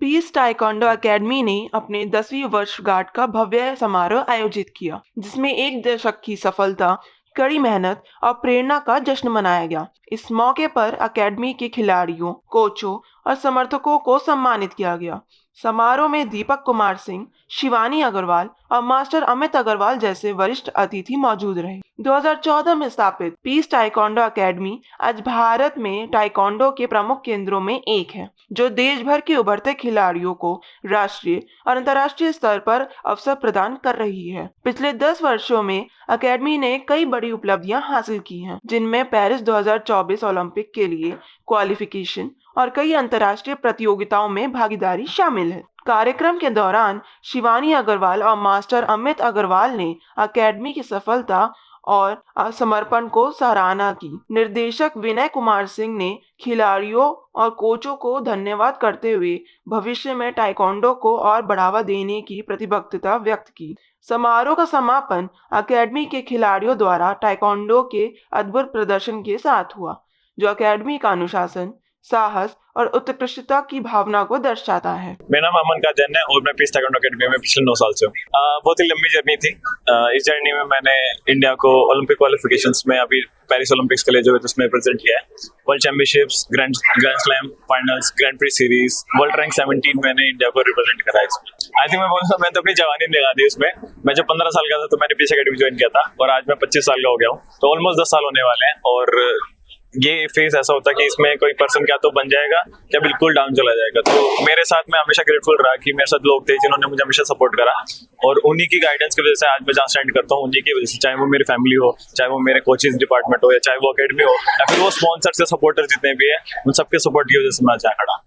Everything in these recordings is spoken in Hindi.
पीस ताइक्वांडो अकेडमी ने अपने 10वीं वर्षगांठ का भव्य समारोह आयोजित किया, जिसमें एक दशक की सफलता, कड़ी मेहनत और प्रेरणा का जश्न मनाया गया। इस मौके पर अकेडमी के खिलाड़ियों, कोचों और समर्थकों को सम्मानित किया गया। समारोह में दीपक कुमार सिंह, शिवानी अग्रवाल और मास्टर अमित अग्रवाल जैसे वरिष्ठ अतिथि मौजूद रहे। 2014 में स्थापित पीस ताइक्वांडो अकेडमी आज भारत में ताइक्वांडो के प्रमुख केंद्रों में एक है, जो देश भर के उभरते खिलाड़ियों को राष्ट्रीय और अंतर्राष्ट्रीय स्तर पर अवसर प्रदान कर रही है। पिछले 10 वर्षों में अकेडमी ने कई बड़ी उपलब्धियां हासिल की हैं, जिनमें पेरिस 2024 ओलंपिक के लिए क्वालिफिकेशन और कई अंतर्राष्ट्रीय प्रतियोगिताओं में भागीदारी शामिल है। कार्यक्रम के दौरान शिवानी अग्रवाल और मास्टर अमित अग्रवाल ने अकेडमी की सफलता और समर्पण को सराहना की। निर्देशक विनय कुमार सिंह ने खिलाड़ियों और कोचों को धन्यवाद करते हुए भविष्य में ताइक्वांडो को और बढ़ावा देने की प्रतिबद्धता व्यक्त की। समारोह का समापन अकेडमी के खिलाड़ियों द्वारा ताइक्वांडो के अद्भुत प्रदर्शन के साथ हुआ, जो अकेडमी का अनुशासन, साहस और उत्कृष्टता की भावना को दर्शाता है। मेरा नाम अमन काजन है और मैं पीस ताइक्वांडो अकेडमी में पिछले 9 साल से हूँ। बहुत ही लंबी जर्नी थी। इस जर्नी में मैंने इंडिया को ओलंपिक क्वालिफिकेशंस में अभी पेरिस ओलंपिक्स के लिए जो है उसमें रिप्रेजेंट किया है। World championships, grand slam finals, grand pre series, world rank 17 मैंने इंडिया को रिप्रेजेंट करा है इसमें। आई थिंक मैं बोलूँगा मैं तो अपनी जवानी लगा दी इसमें। मैं जब 15 साल का था तो मैंने पीस अकेडमी ज्वाइन किया था और आज मैं 25 साल का हो गया हूँ, तो ऑलमोस्ट 10 साल होने वाले हैं। और ये फेज ऐसा होता है कि इसमें कोई पर्सन क्या तो बन जाएगा या बिल्कुल डाउन चला जाएगा। तो मेरे साथ में हमेशा ग्रेटफुल रहा कि मेरे साथ लोग थे जिन्होंने मुझे हमेशा सपोर्ट करा, और उन्हीं की गाइडेंस की वजह से आज मैं जहाँ स्टैंड करता हूँ उन्हीं की वजह से, चाहे वो मेरी फैमिली हो, चाहे वो मेरे कोचेज डिपार्टमेंट हो, या चाहे वो अकेडमी हो, या फिर वो स्पॉन्सर से सपोर्टर जितने भी है, उन सबके सपोर्ट की वजह से मैं जहाँ खड़ा।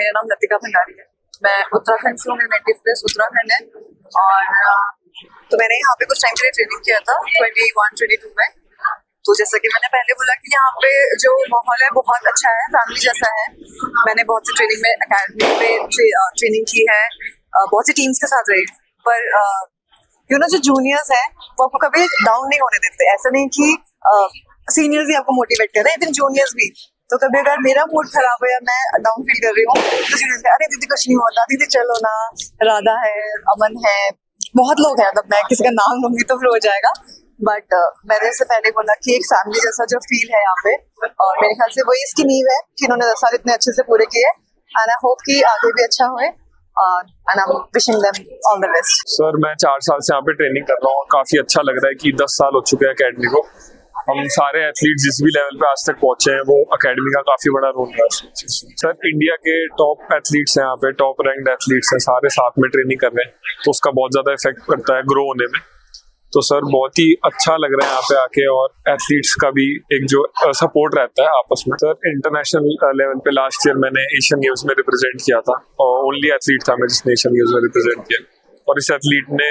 मेरा नाम लतिका भंडारी है। मैं उत्तराखंड से हूँ, मेरा नेटिव प्लेस उत्तराखंड है। और तो मैंने यहाँ पे कुछ टाइम के लिए ट्रेनिंग किया था 21-22 में। तो जैसा कि मैंने पहले बोला कि यहाँ पे जो माहौल है बहुत अच्छा है, फैमिली जैसा है। मैंने बहुत सी ट्रेनिंग में अकेडमी में ट्रेनिंग की है, बहुत सी टीम्स के साथ रही, पर जो जूनियर्स हैं वो आपको कभी डाउन नहीं होने देते। ऐसा नहीं कि सीनियर्स ही आपको मोटिवेट कर रहे हैं, इवन जूनियर्स भी। तो कभी अगर मेरा मूड खराब है या मैं डाउन फील कर रही हूँ तो सीनियर्स अरे दीदी कुछ नहीं होता, दीदी चलो ना, राधा है, अमन है, बहुत लोग हैं। मतलब मैं किसी का नाम लूंगी तो फिर हो जाएगा, बट मैंने इससे पहले बोला कि एक फैमिली जैसा जो फील है यहाँ पे, और मेरे ख्याल से वही इसकी नींव है कि इन्होंने 10 साल इतने अच्छे से पूरे किए। एंड आई होप कि आगे भी अच्छा होए, and I am wishing them all the best. Sir मैं 4 साल से यहाँ पे ट्रेनिंग कर रहा हूँ। काफी अच्छा लग रहा है कि 10 साल हो चुके हैं अकेडमी को। हम सारे एथलीट जिस भी लेवल पे आज तक पहुंचे हैं वो अकेडमी का काफी बड़ा रोल है। सर इंडिया के टॉप एथलीट्स हैं यहाँ पे, टॉप रैंक्ड एथलीट्स हैं, सारे साथ में ट्रेनिंग कर रहे हैं, तो उसका बहुत ज्यादा इफेक्ट पड़ता है ग्रो होने में। तो सर बहुत ही अच्छा लग रहा है यहाँ पे आके, और एथलीट्स का भी एक जो सपोर्ट रहता है आपस में। सर इंटरनेशनल लेवल पे लास्ट ईयर मैंने एशियन गेम्स में रिप्रेजेंट किया था, और ओनली एथलीट था मैं जिसने एशियन गेम्स में रिप्रेजेंट किया, और इस एथलीट ने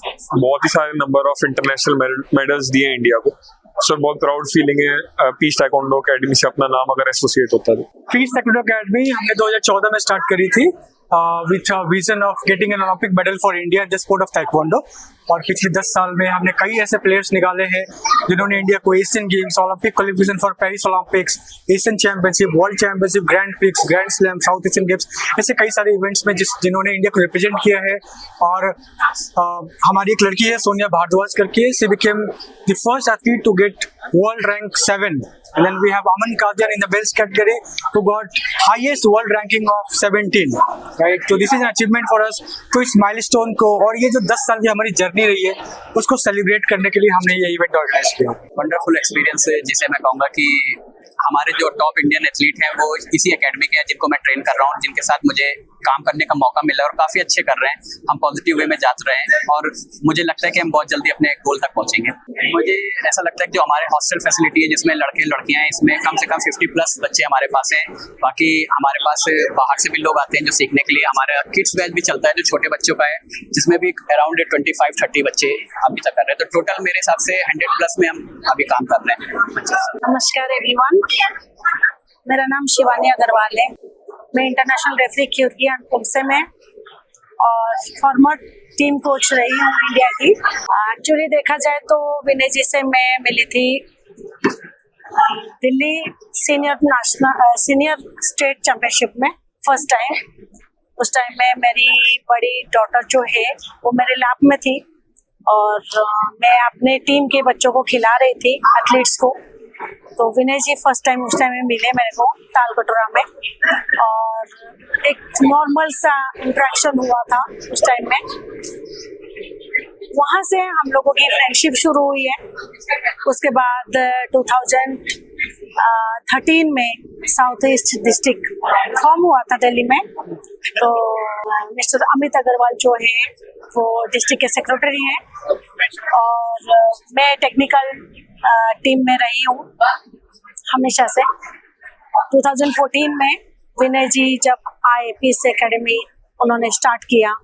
बहुत ही सारे नंबर ऑफ इंटरनेशनल मेडल्स दिए इंडिया को। सर बहुत प्राउड फीलिंग है पीस ताइक्वांडो अकेडमी से अपना नाम अगर एसोसिएट होता है। पीस ताइक्वांडो अकेडमी हमने 2014 में स्टार्ट करी थी with a vision of getting an Olympic medal for India in the sport of Taekwondo। और पिछले 10 साल में हमने कई ऐसे प्लेयर्स निकाले हैं जिन्होंने इंडिया को Asian games, Olympic qualification for Paris Olympics, Asian championship, world championship, grand prix, grand slam, south Asian games, ऐसे कई सारे इवेंट्स में जिन्होंने इंडिया को रिप्रेजेंट किया है। और हमारी एक लड़की है सोनिया भारद्वाज करके, she became the first athlete to get world rank 7। And then we have Aman Kajan in the men's category who got highest world ranking of 17, right? So this is an achievement for us। तो इस माइलस्टोन को और ये जो 10 साल की हमारी जर्नी रही है उसको सेलिब्रेट करने के लिए हमने ये इवेंट ऑर्गेनाइज किया। वंडरफुल एक्सपीरियंस है, जिसे मैं कहूँगा कि हमारे जो टॉप इंडियन एथलीट हैं वो इसी एकेडमी के हैं जिनको मैं ट्रेन कर रहा हूँ, जिनके साथ मुझे काम करने का मौका मिला, और काफ़ी अच्छे कर रहे हैं। हम पॉजिटिव वे में जा रहे हैं और मुझे लगता है कि हम बहुत जल्दी अपने गोल तक पहुँचेंगे। मुझे ऐसा लगता है कि जो हमारे हॉस्टल फैसिलिटी है जिसमें लड़के लड़कियाँ हैं, इसमें कम से कम 50+ बच्चे हमारे पास हैं। बाकी हमारे पास बाहर से भी लोग आते हैं जो सीखने के लिए। हमारा किड्स बैच भी चलता है जो छोटे बच्चों का है, जिसमें भी अराउंड 25-30 बच्चे अभी तक कर रहे हैं। तो टोटल मेरे हिसाब से 100+ में हम अभी काम कर रहे हैं। नमस्कार एवरीवन, मेरा नाम शिवानी अग्रवाल है। मैं इंटरनेशनल रेफरी की हूँ पुलसे में, और फॉर्मर टीम कोच रही हूँ इंडिया की। एक्चुअली देखा जाए तो विनय जी से मैं मिली थी दिल्ली सीनियर स्टेट चैंपियनशिप में फर्स्ट टाइम। उस टाइम में मेरी बड़ी डॉटर जो है वो मेरे लैब में थी और मैं अपने टीम के बच्चों को खिला रही थी, एथलीट्स को। तो विनय जी फर्स्ट टाइम उस टाइम में मिले मेरे को ताल कटोरा में और एक नॉर्मल सा इंटरेक्शन हुआ था उस टाइम में। वहाँ से हम लोगों की फ्रेंडशिप शुरू हुई है। उसके बाद 2013 में साउथ ईस्ट डिस्ट्रिक्ट फॉर्म हुआ था दिल्ली में। तो मिस्टर अमित अग्रवाल जो है वो डिस्ट्रिक्ट के सेक्रेटरी हैं और मैं टेक्निकल टीम में रही हूँ हमेशा से। 2014 में विनय जी जब आए पीस एकेडमी उन्होंने स्टार्ट किया,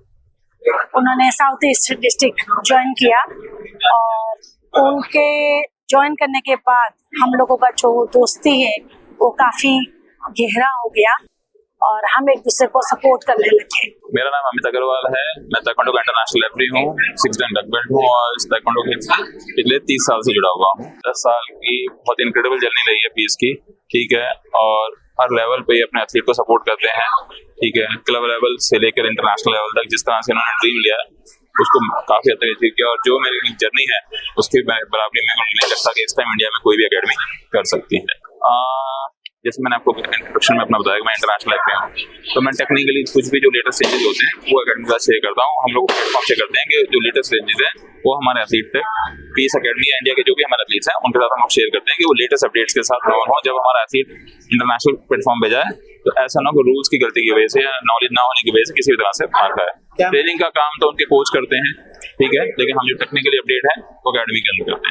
उन्होंने साउथ ईस्ट डिस्ट्रिक्ट ज्वाइन किया और उनके ज्वाइन करने के बाद हम लोगों का जो दोस्ती है वो काफी गहरा हो गया और हम एक दूसरे को सपोर्ट करने लगे। मेरा नाम अमित अग्रवाल है। मैं ताइक्वांडो का इंटरनेशनल रेफरी हूँ, 6 डन ब्लैक बेल्ट हूँ और इस ताइक्वांडो के पिछले 30 साल से जुड़ा हुआ हूँ। 10 साल की बहुत इनक्रेडिबल जर्नी रही है पीस की, ठीक है। और हर लेवल पे अपने एथलीट को सपोर्ट करते हैं, ठीक है। क्लब लेवल से लेकर इंटरनेशनल लेवल तक जिस तरह से उन्होंने ड्रीम लिया उसको काफी हद तक अचीव किया और जो मेरी जर्नी है उसकी बराबरी में नहीं लगता कि इस टाइम इंडिया में कोई भी एकेडमी कर सकती है। जैसे मैंने आपको इंट्रोडक्शन में अपना बताया कि मैं इंटरनेशनल एथलीट हूँ, तो मैं टेक्निकली कुछ भी जो लेटेस्ट चेंजेस होते हैं वो एकेडमी के साथ शेयर करता हूँ। हम लोग प्लेटफॉर्म शेयर करते हैं कि जो लेटेस्ट चेंजेस हैं वो हमारे एथलीट थे पीस एकेडमी इंडिया के जो भी हमारे एथलीट्स हैं उनके साथ हम लोग शेयर करते हैं कि वो लेटेस्ट अपडेट्स के साथ नॉन हो जब हमारा एथलीट इंटरनेशनल प्लेटफॉर्म पे जाए। तो ऐसा ना हो रूल्स की गलती की वजह से या नॉलेज ना होने की वजह से किसी भी तरह से मार खाए। ट्रेनिंग का काम तो उनके कोच करते हैं, ठीक है, लेकिन हम जो टेक्निकली अपडेट है वो एकेडमी के अंदर करते हैं।